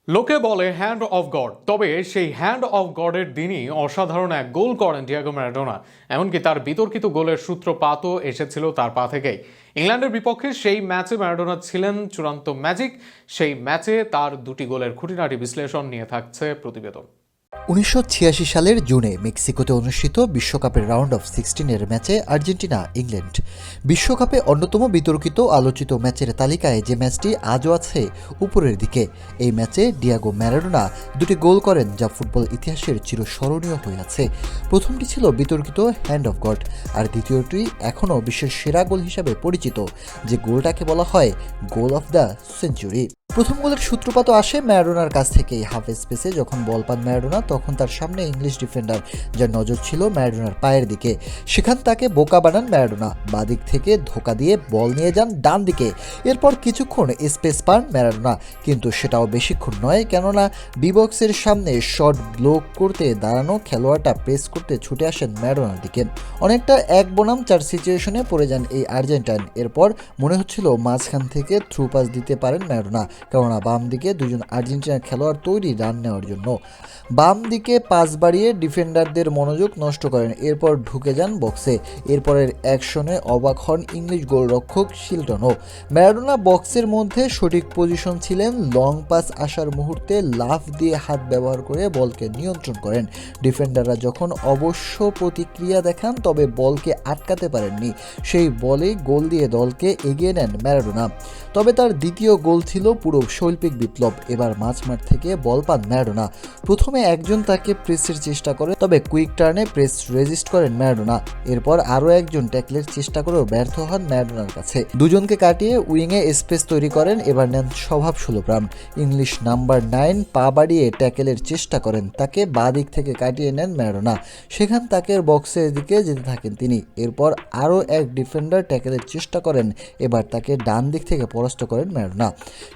লোকে বলে hand of god, তবে সেই হ্যান্ড অফ গডের দিনই অসাধারণ এক গোল করেন ডিয়েগো ম্যারাডোনা। এমনকি তার বিতর্কিত গোলের সূত্রপাতও এসেছিল তার পা থেকেই। ইংল্যান্ডের বিপক্ষে সেই ম্যাচে ম্যারাডোনা ছিলেন চূড়ান্ত ম্যাজিক। সেই ম্যাচে তার দুটি গোলের খুঁটিনাটি বিশ্লেষণ নিয়ে থাকছে প্রতিবেদন। 1986 সালের জুনে মেক্সিকোতে অনুষ্ঠিত বিশ্বকাপের রাউন্ড অফ 16-এর ম্যাচে আর্জেন্টিনা ইংল্যান্ড। বিশ্বকাপে অন্যতম বিতর্কিত আলোচিত ম্যাচের তালিকায় যে ম্যাচটি আজও আছে উপরের দিকে। এই ম্যাচে ডিয়েগো ম্যারাডোনা দুটি গোল করেন যা ফুটবল ইতিহাসের চিরস্মরণীয় হয়ে আছে। প্রথমটি ছিল বিতর্কিত হ্যান্ড অফ গড, আর দ্বিতীয়টি এখনও বিশ্বের সেরা গোল হিসাবে পরিচিত, যে গোলটাকে বলা হয় গোল অফ দ্য সেঞ্চুরি। প্রথম গোলের সূত্রপাত আসে ম্যারাডোনার কাছ থেকেই। হাফ স্পেসে যখন বল পান ম্যারাডোনা, তখন তার সামনে ইংলিশ ডিফেন্ডার, যার নজর ছিল ম্যারাডোনার পায়ের দিকে। সেখান তাকে বোকা বানান ম্যারাডোনা, বাদিক থেকে ধোকা দিয়ে বল নিয়ে যান ডান দিকে। এরপর কিছুক্ষণ স্পেস পান ম্যারাডোনা, কিন্তু সেটাও বেশিক্ষণ নয়, কেননা বিবক্সের সামনে শট ব্লক করতে দাঁড়ানো খেলোয়াড়টা প্রেস করতে ছুটে আসেন ম্যারাডোনার দিকে। অনেকটা এক বনাম চার সিচুয়েশনে পড়ে যান এই আর্জেন্টাইন। এরপর মনে হচ্ছিল মাঝখান থেকে থ্রু পাস দিতে পারেন ম্যারাডোনা, কেননা বাম দিকে দুজন আর্জেন্টিনার খেলোয়াড় তৈরি রান নেওয়ার জন্য। বাম দিকে পাস বাড়িয়ে ডিফেন্ডারদের মনোযোগ নষ্ট করেন, এরপর ঢুকে যান বক্সে। এরপরের অ্যাকশনে অবাক হন ইংলিশ গোলরক্ষক শিলটনও। ম্যারাডোনা বক্সের মধ্যে সঠিক পজিশন ছিলেন, লং পাস আসার মুহূর্তে লাফ দিয়ে হাত ব্যবহার করে বলকে নিয়ন্ত্রণ করেন। ডিফেন্ডাররা যখন অবশ্য প্রতিক্রিয়া দেখান, তবে বলকে আটকাতে পারেননি। সেই বলে গোল দিয়ে দলকে এগিয়ে নেন ম্যারাডোনা। তবে তার দ্বিতীয় গোল ছিল পুরো শৈল্পিক বিপ্লব। এবার মাঝমাঠ থেকে বল পান ম্যারাডোনা। প্রথমে একজন তাকে প্রেসের চেষ্টা করে, তবে কুইক টার্নে প্রেস রেজিস্ট করেন ম্যারাডোনা। এরপর আরও একজন ট্যাকলের চেষ্টা করেও ব্যর্থ হন ম্যারাডোনার কাছে। দুজনকে কাটিয়ে উইংয়ে স্পেস তৈরি করেন। এবার নেন স্বভাব সুলভ রান। ইংলিশ নাম্বার 9 পা বাড়িয়ে ট্যাকেলের চেষ্টা করেন, তাকে বাঁ দিক থেকে কাটিয়ে নেন ম্যারাডোনা। সেখান তাকে বক্সের দিকে যেতে থাকেন তিনি। এরপর আরও এক ডিফেন্ডার ট্যাকেলের চেষ্টা করেন, এবার তাকে ডান দিক থেকে পরাস্ত করেন ম্যারাডোনা।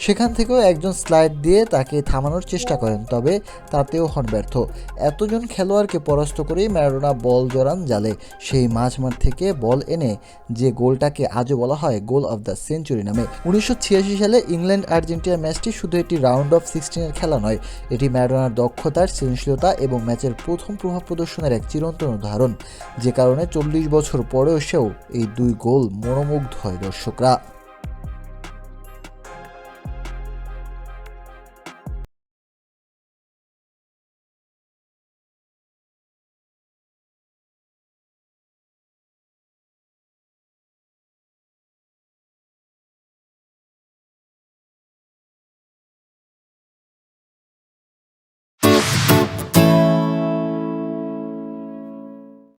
সেখান থেকেও একজন স্লাইড দিয়ে তাকে থামানোর চেষ্টা করেন, তবে তাতেও হন ব্যর্থ। এতজন খেলোয়াড়কে পরাস্ত করেই ম্যারাডোনা বল জড়ান জালে। সেই মাঝমাঠ থেকে বল এনে যে গোলটাকে আজও বলা হয় গোল অফ দ্য সেঞ্চুরি নামে। 1986 সালে ইংল্যান্ড আর্জেন্টিনা ম্যাচটি শুধু একটি রাউন্ড অফ 16-এর খেলা নয়, এটি ম্যারাডোনার দক্ষতার, সৃজনশীলতা এবং ম্যাচের প্রথম প্রভাব প্রদর্শনের এক চিরন্তন উদাহরণ, যে কারণে 40 বছর পরেও সেও এই দুই গোল মনোমুগ্ধ হয় দর্শকরা।